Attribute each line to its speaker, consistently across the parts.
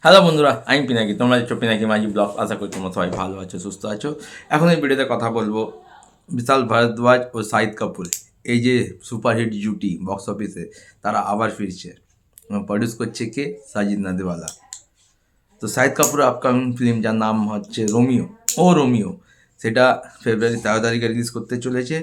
Speaker 1: Hello বন্ধুরা, আমি পিনাকি। তোমরা দেখছো পিনাকি মাঝি ব্লগ। আশা করি তোমরা সবাই ভালো আছো, সুস্থ আছো। এখন এই ভিডিওতে কথা বলবো বিশাল ভারদ্বাজ ও শাহিদ কাপুর, এই যে সুপারহিট জুটি বক্স অফিসে, তারা আবার ফিরছে। প্রডিউস করছে কে? সাজিদ নাদিওয়ালা। তো শাহিদ কাপুরের আপকামিং ফিল্ম, যার নাম হচ্ছে রোমিও, সেটা ফেব্রুয়ারি 13 তারিখে রিলিজ করতে চলেছে।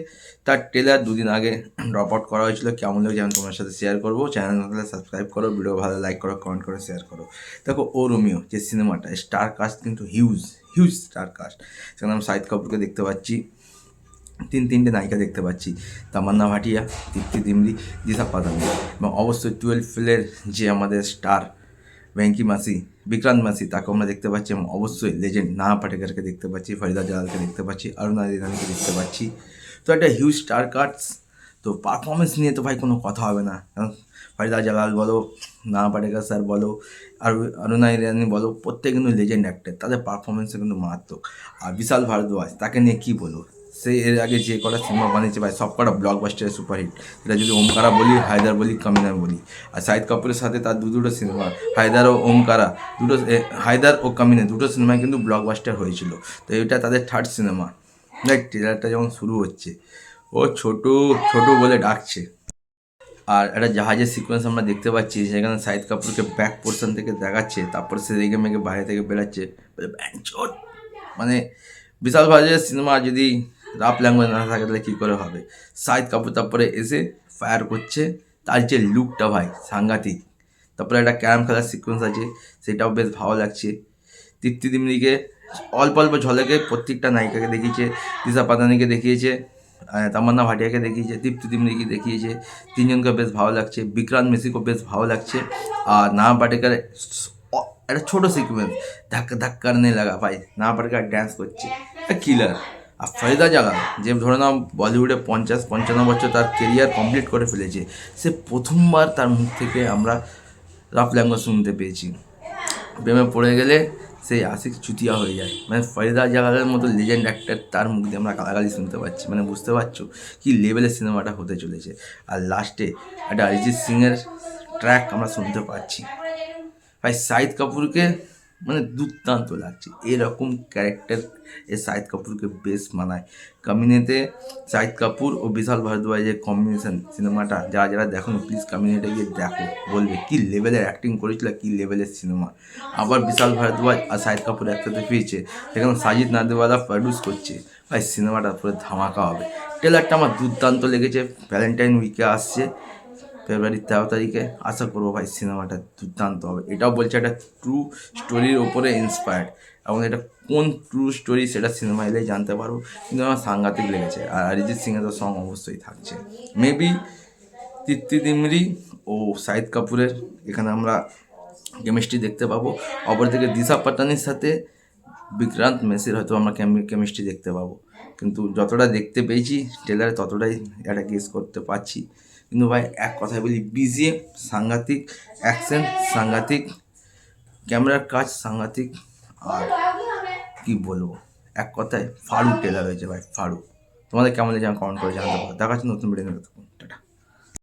Speaker 1: তার ট্রেলার দুদিন আগে ড্রপ আউট করা হয়েছিল। কেমন লাগছে আমি তোমার সাথে শেয়ার করবো। চ্যানেল তাহলে সাবস্ক্রাইব করো, ভিডিও ভালো লাইক করো, কমেন্ট করে শেয়ার করো। দেখো, রোমিও যে সিনেমাটা, স্টার কাস্ট কিন্তু হিউজ হিউজ স্টার কাস্ট। সেখানে আমি শাহিদ কাপুরকে দেখতে পাচ্ছি, তিনটে নায়িকা দেখতে পাচ্ছি, তামান্না ভাটিয়া, তৃপ্তি দিমরি, দিশা পাতানি, এবং অবশ্যই 12 ফেলের যে আমাদের স্টার ভেঙ্কি মাসি, বিক্রান্ত মাসি, তাকে আমরা দেখতে পাচ্ছি। এবং অবশ্যই লেজেন্ড নাহা পাটেকারকে দেখতে পাচ্ছি, ফরিদা জালালকে দেখতে পাচ্ছি, অরুণা ইরানিকে দেখতে পাচ্ছি। তো একটা হিউজ স্টার কাস্ট। তো পারফরমেন্স নিয়ে তো ভাই কোনো কথা হবে না, কারণ ফরিদা জালাল বলো, নাহা পাটেকার স্যার বলো, আর অরুণা ইরানি বলো, প্রত্যেক কিন্তু লেজেন্ড অ্যাক্টর, তাদের পারফরমেন্সে কিন্তু মারাত্মক। আর বিশাল ভারদ্বাজ, তাকে নিয়ে কী বলবো। সে এর আগে যে কটা সিনেমা বানিয়েছে ভাই, সব কটা ব্লকবাস্টারের সুপারহিট। এটা যদি ওমকারা বলি, হায়দার বলি, কামিনা বলি। আর শাহিদ কাপুরের সাথে তার দুটো সিনেমা, হায়দার ও ওমকারা, হায়দার ও কামিনা দুটো সিনেমায় কিন্তু ব্লকবাস্টার হয়েছিল। তো এটা তাদের থার্ড সিনেমা। দেখ, ট্রেলারটা যখন শুরু হচ্ছে, ও ছোট ছোট বলে ডাকছে। আর একটা জাহাজের সিকোয়েন্স আমরা দেখতে পাচ্ছি, যেখানে শাহিদ কাপুরকে ব্যাক পোর্শন থেকে দেখাচ্ছে, তারপর সে রেগে মেগে বাইরে থেকে বেরাচ্ছে। মানে বিশাল ভাইয়ের সিনেমা যদি রাপ ল্যাঙ্গুয়েজ না থাকে তাহলে কী করে হবে। শাহিদ কাপুর তারপরে এসে ফায়ার করছে, তার যে লুকটা ভাই সাংঘাতিক। তারপরে একটা ক্যারাম খেলার সিকোয়েন্স আছে, সেটাও বেশ ভালো লাগছে। তৃপ্তি দিমরিকে অল্প অল্প ঝলকে প্রত্যেকটা নায়িকাকে দেখিয়েছে, দিশা পাতানিকে দেখিয়েছে, তামান্না ভাটিয়াকে দেখিয়েছে, তৃপ্তি দিমরিকে দেখিয়েছে। তিনজনকে বেশ ভালো লাগছে। বিক্রান্ত মেসিকেও বেশ ভালো লাগছে। আর নাহা পাটেকার একটা ছোটো সিকোয়েন্স, ধাক্কা ধাক্কা নে লাগা ভাই, নাহা পাটেকার ড্যান্স করছে, কিলার। আর ফরিদা জালাল, যে ধরে নাও বলিউডে 50-55 বছর তার কেরিয়ার কমপ্লিট করে ফেলেছে, সে প্রথমবার তার মুখ থেকে আমরা রাফ ল্যাঙ্গুয়েজ শুনতে পেয়েছি। প্রেমে পড়ে গেলে সেই আশিক চুতিয়া হয়ে যায়। মানে ফরিদা জালালের মতো লেজেন্ড অ্যাক্টর, তার মুখ দিয়ে আমরা গালাগালি শুনতে পাচ্ছি। মানে বুঝতে পারছো কী লেভেলের সিনেমাটা হতে চলেছে। আর লাস্টে একটা অরিজিৎ সিংয়ের ট্র্যাক আমরা শুনতে পাচ্ছি। ভাই শাহিদ কাপুরকে মানে দুর্দান্ত লাগছে। এরকম ক্যারেক্টার শাহিদ কাপুরকে বেশ মানায়। কামিনেতে শাহিদ কাপুর ও বিশাল ভারদ্বাজের কম্বিনেশন সিনেমাটা যারা যারা দেখো প্লিজ কামিনেটে গিয়ে দেখো, বলবে কী লেভেলের অ্যাক্টিং করেছিল, কী লেভেলের সিনেমা। আবার বিশাল ভারদ্বাজ আর শাহিদ কাপুর একসাথে ফিরছে, সেখানে সাজিদ নাদিওয়ালা প্রডিউস করছে। ভাই সিনেমাটা পুরো ধামাকা হবে। ট্রেলারটা আমার দুর্দান্ত লেগেছে। ভ্যালেন্টাইন উইকে আসছে ফেব্রুয়ারি 13 তারিখে। আশা করবো ভাই সিনেমাটা দুর্দান্ত হবে। এটাও বলছে একটা ট্রু স্টোরির ওপরে ইন্সপায়ার্ড, এবং এটা কোন ট্রু স্টোরি সেটা সিনেমা এলেই জানতে পারবো। কিন্তু আমার সাংঘাতিক লেগেছে। আর অরিজিৎ সিংয়ের তো সং অবশ্যই থাকছে। মেবি তৃপ্তি দিমরি ও শাহিদ কাপুরের এখানে আমরা কেমিস্ট্রি দেখতে পাবো। অপরদিকে দিশা পাটানির সাথে বিক্রান্ত মেসির হয়তো আমরা কেমিস্ট্রি দেখতে পাবো। কিন্তু যতটা দেখতে পেয়েছি ট্রেলারে, ততটাই একটা গেস করতে পারছি। কিন্তু ভাই এক কথায় বলি, বিজিএম সাংঘাতিক, অ্যাকশন সাংঘাতিক, ক্যামেরার কাজ সাংঘাতিক। আর কি বলবো, এক কথায় ফাড়ু ট্রেলার হয়েছে ভাই, ফাড়ু। তোমাদের কেমন লেগেছে কমেন্ট করে জানাতে পারো। দেখা হচ্ছে নতুন ভিডিও। টাটা।